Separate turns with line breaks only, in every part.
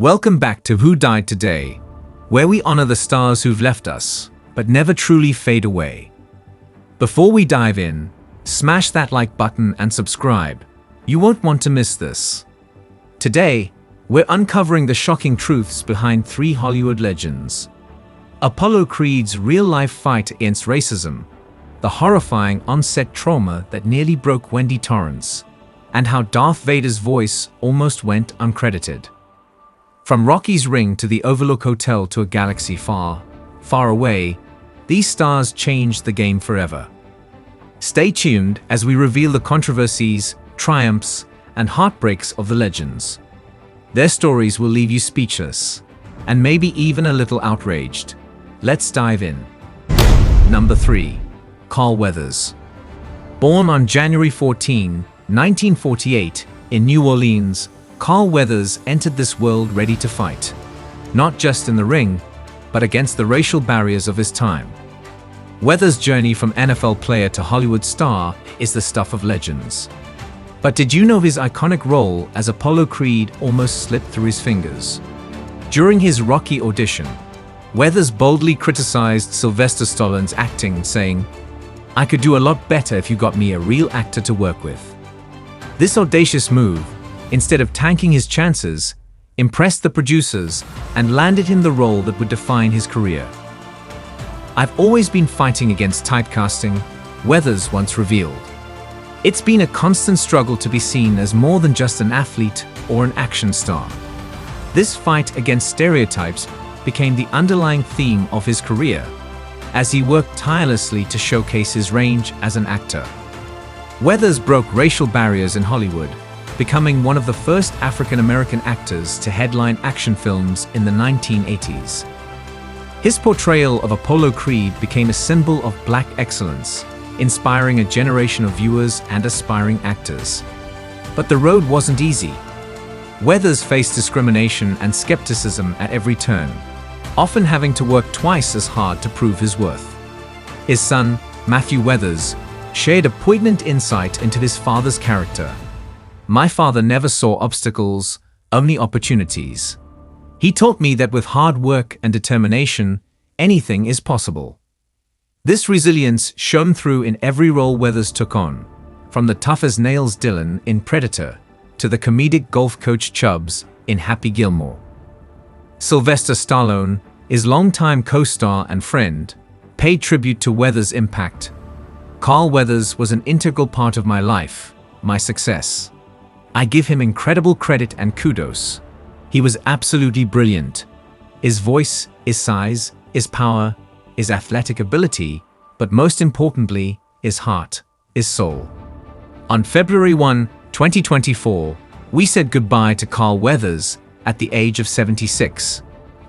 Welcome back to Who Died Today, where we honor the stars who've left us, but never truly fade away. Before we dive in, smash that like button and subscribe. You won't want to miss this. Today, we're uncovering the shocking truths behind three Hollywood legends. Apollo Creed's real-life fight against racism, the horrifying on-set trauma that nearly broke Wendy Torrance, and how Darth Vader's voice almost went uncredited. From Rocky's Ring to the Overlook Hotel to a galaxy far, far away, these stars changed the game forever. Stay tuned as we reveal the controversies, triumphs, and heartbreaks of the legends. Their stories will leave you speechless, and maybe even a little outraged. Let's dive in. Number 3. Carl Weathers. Born on January 14, 1948, in New Orleans, Carl Weathers entered this world ready to fight, not just in the ring, but against the racial barriers of his time. Weathers' journey from NFL player to Hollywood star is the stuff of legends. But did you know his iconic role as Apollo Creed almost slipped through his fingers? During his Rocky audition, Weathers boldly criticized Sylvester Stallone's acting, saying, "I could do a lot better if you got me a real actor to work with." This audacious move, instead of tanking his chances, impressed the producers and landed him the role that would define his career. "I've always been fighting against typecasting," Weathers once revealed. "It's been a constant struggle to be seen as more than just an athlete or an action star." This fight against stereotypes became the underlying theme of his career, as he worked tirelessly to showcase his range as an actor. Weathers broke racial barriers in Hollywood, becoming one of the first African-American actors to headline action films in the 1980s. His portrayal of Apollo Creed became a symbol of black excellence, inspiring a generation of viewers and aspiring actors. But the road wasn't easy. Weathers faced discrimination and skepticism at every turn, often having to work twice as hard to prove his worth. His son, Matthew Weathers, shared a poignant insight into his father's character. "My father never saw obstacles, only opportunities. He taught me that with hard work and determination, anything is possible." This resilience shone through in every role Weathers took on, from the tough-as-nails Dylan in Predator to the comedic golf coach Chubbs in Happy Gilmore. Sylvester Stallone, his longtime co-star and friend, paid tribute to Weathers' impact. "Carl Weathers was an integral part of my life, my success. I give him incredible credit and kudos. He was absolutely brilliant. His voice, his size, his power, his athletic ability, but most importantly, his heart, his soul." On February 1, 2024, we said goodbye to Carl Weathers at the age of 76,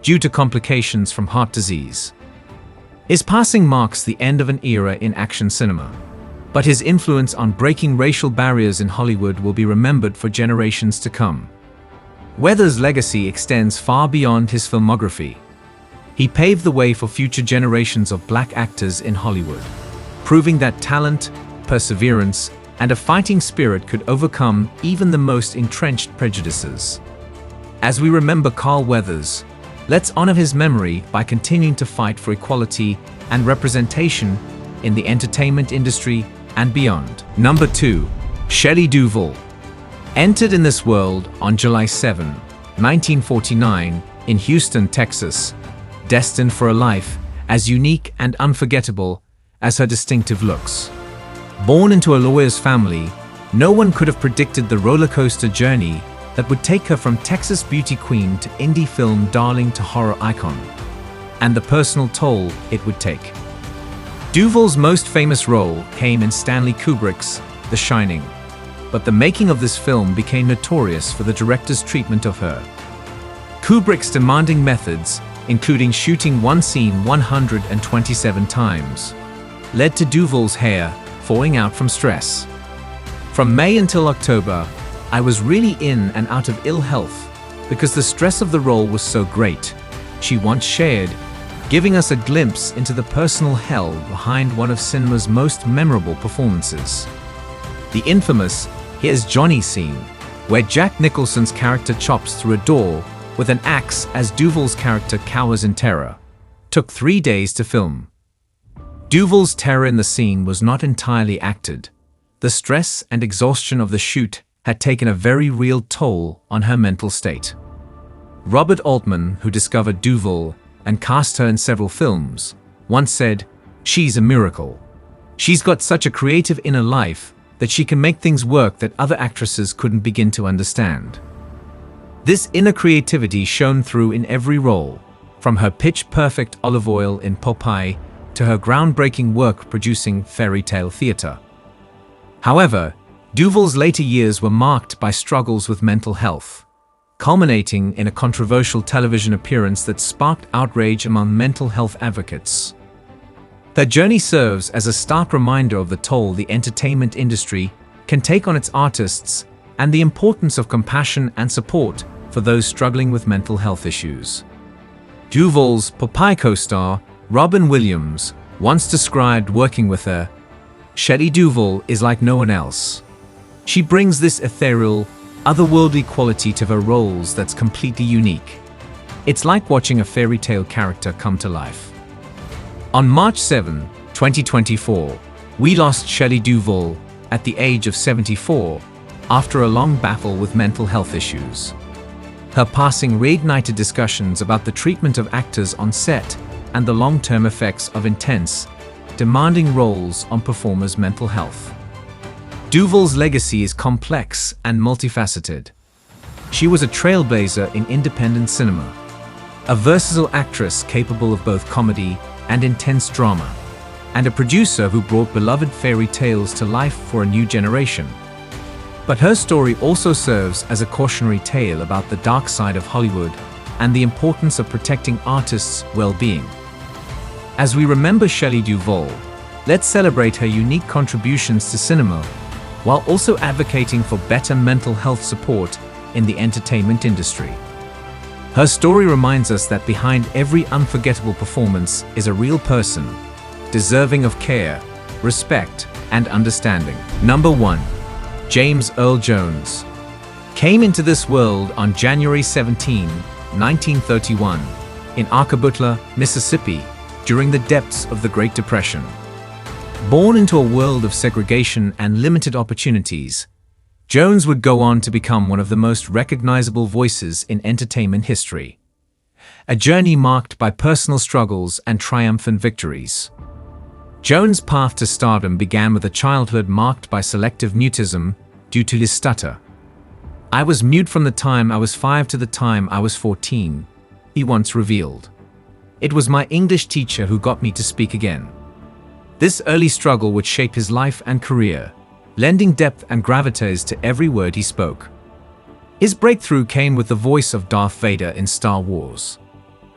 due to complications from heart disease. His passing marks the end of an era in action cinema, but his influence on breaking racial barriers in Hollywood will be remembered for generations to come. Weathers' legacy extends far beyond his filmography. He paved the way for future generations of black actors in Hollywood, proving that talent, perseverance, and a fighting spirit could overcome even the most entrenched prejudices. As we remember Carl Weathers, let's honor his memory by continuing to fight for equality and representation in the entertainment industry and beyond. Number 2. Shelley Duvall. Entered in this world on July 7, 1949, in Houston, Texas, destined for a life as unique and unforgettable as her distinctive looks. Born into a lawyer's family, no one could have predicted the roller coaster journey that would take her from Texas beauty queen to indie film darling to horror icon, and the personal toll it would take. Duvall's most famous role came in Stanley Kubrick's The Shining, but the making of this film became notorious for the director's treatment of her. Kubrick's demanding methods, including shooting one scene 127 times, led to Duvall's hair falling out from stress. "From May until October, I was really in and out of ill health because the stress of the role was so great," she once shared, giving us a glimpse into the personal hell behind one of cinema's most memorable performances. The infamous "Here's Johnny" scene, where Jack Nicholson's character chops through a door, with an axe as Duvall's character cowers in terror, took 3 days to film. Duvall's terror in the scene was not entirely acted. The stress and exhaustion of the shoot had taken a very real toll on her mental state. Robert Altman, who discovered Duvall and cast her in several films, once said, "She's a miracle. She's got such a creative inner life that she can make things work that other actresses couldn't begin to understand." This inner creativity shone through in every role, from her pitch-perfect olive oil in Popeye to her groundbreaking work producing fairy tale theater. However, Duvall's later years were marked by struggles with mental health, culminating in a controversial television appearance that sparked outrage among mental health advocates. That journey serves as a stark reminder of the toll the entertainment industry can take on its artists and the importance of compassion and support for those struggling with mental health issues. Duvall's Popeye co-star, Robin Williams, once described working with her, "Shelley Duvall is like no one else. She brings this ethereal, otherworldly quality to her roles that's completely unique. It's like watching a fairy tale character come to life." On March 7, 2024, we lost Shelley Duvall at the age of 74 after a long battle with mental health issues. Her passing reignited discussions about the treatment of actors on set and the long-term effects of intense, demanding roles on performers' mental health. Duvall's legacy is complex and multifaceted. She was a trailblazer in independent cinema, a versatile actress capable of both comedy and intense drama, and a producer who brought beloved fairy tales to life for a new generation. But her story also serves as a cautionary tale about the dark side of Hollywood and the importance of protecting artists' well-being. As we remember Shelley Duvall, let's celebrate her unique contributions to cinema while also advocating for better mental health support in the entertainment industry. Her story reminds us that behind every unforgettable performance is a real person, deserving of care, respect, and understanding. Number 1. James Earl Jones came into this world on January 17, 1931, in Arcabutla, Mississippi, during the depths of the Great Depression. Born into a world of segregation and limited opportunities, Jones would go on to become one of the most recognizable voices in entertainment history. A journey marked by personal struggles and triumphant victories. Jones' path to stardom began with a childhood marked by selective mutism due to his stutter. "I was mute from the time I was 5 to the time I was 14, he once revealed. "It was my English teacher who got me to speak again." This early struggle would shape his life and career, lending depth and gravitas to every word he spoke. His breakthrough came with the voice of Darth Vader in Star Wars.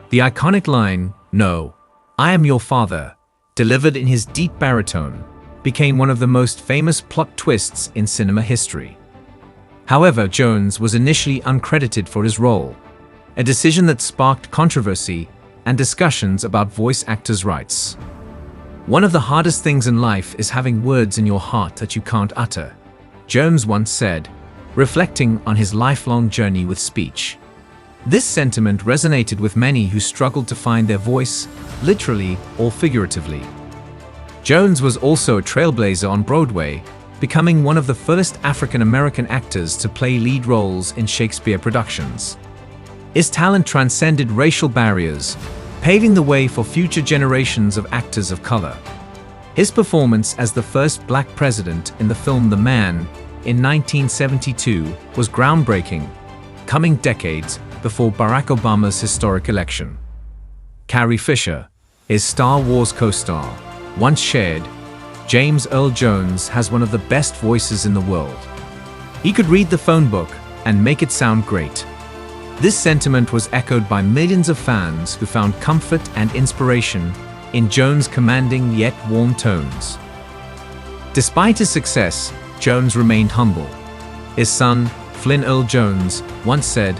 The iconic line, "No, I am your father," delivered in his deep baritone, became one of the most famous plot twists in cinema history. However, Jones was initially uncredited for his role, a decision that sparked controversy and discussions about voice actors' rights. "One of the hardest things in life is having words in your heart that you can't utter," Jones once said, reflecting on his lifelong journey with speech. This sentiment resonated with many who struggled to find their voice, literally or figuratively. Jones was also a trailblazer on Broadway, becoming one of the first African-American actors to play lead roles in Shakespeare productions. His talent transcended racial barriers, paving the way for future generations of actors of color. His performance as the first black president in the film The Man in 1972 was groundbreaking, coming decades before Barack Obama's historic election. Carrie Fisher, his Star Wars co-star, once shared, "James Earl Jones has one of the best voices in the world. He could read the phone book and make it sound great." This sentiment was echoed by millions of fans who found comfort and inspiration in Jones' commanding yet warm tones. Despite his success, Jones remained humble. His son, Flynn Earl Jones, once said,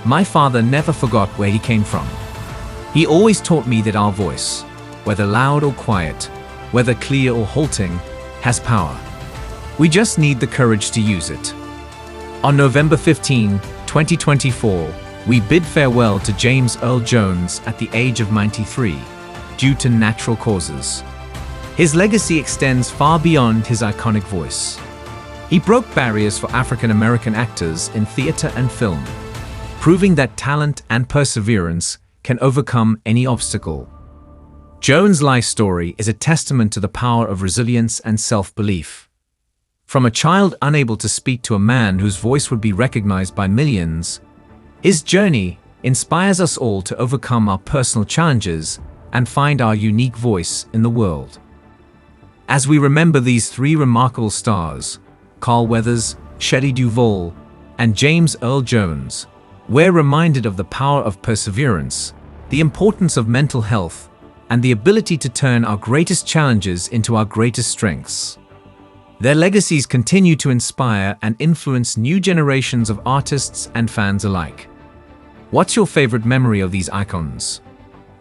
"My father never forgot where he came from. He always taught me that our voice, whether loud or quiet, whether clear or halting, has power. We just need the courage to use it." On November 15, 2024, We bid farewell to James Earl Jones at the age of 93, due to natural causes. His legacy extends far beyond his iconic voice. He broke barriers for African American actors in theater and film, proving that talent and perseverance can overcome any obstacle. Jones' life story is a testament to the power of resilience and self-belief. From a child unable to speak to a man whose voice would be recognized by millions, his journey inspires us all to overcome our personal challenges and find our unique voice in the world. As we remember these three remarkable stars, Carl Weathers, Shelley Duvall, and James Earl Jones, we're reminded of the power of perseverance, the importance of mental health, and the ability to turn our greatest challenges into our greatest strengths. Their legacies continue to inspire and influence new generations of artists and fans alike. What's your favorite memory of these icons?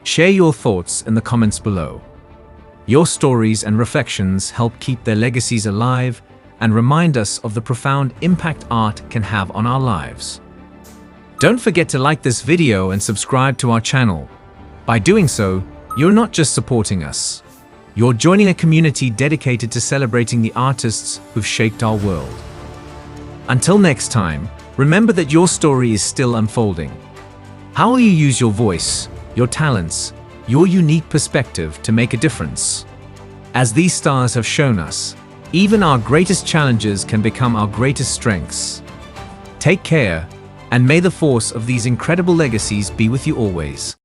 Share your thoughts in the comments below. Your stories and reflections help keep their legacies alive and remind us of the profound impact art can have on our lives. Don't forget to like this video and subscribe to our channel. By doing so, you're not just supporting us. You're joining a community dedicated to celebrating the artists who've shaped our world. Until next time, remember that your story is still unfolding. How will you use your voice, your talents, your unique perspective to make a difference? As these stars have shown us, even our greatest challenges can become our greatest strengths. Take care, and may the force of these incredible legacies be with you always.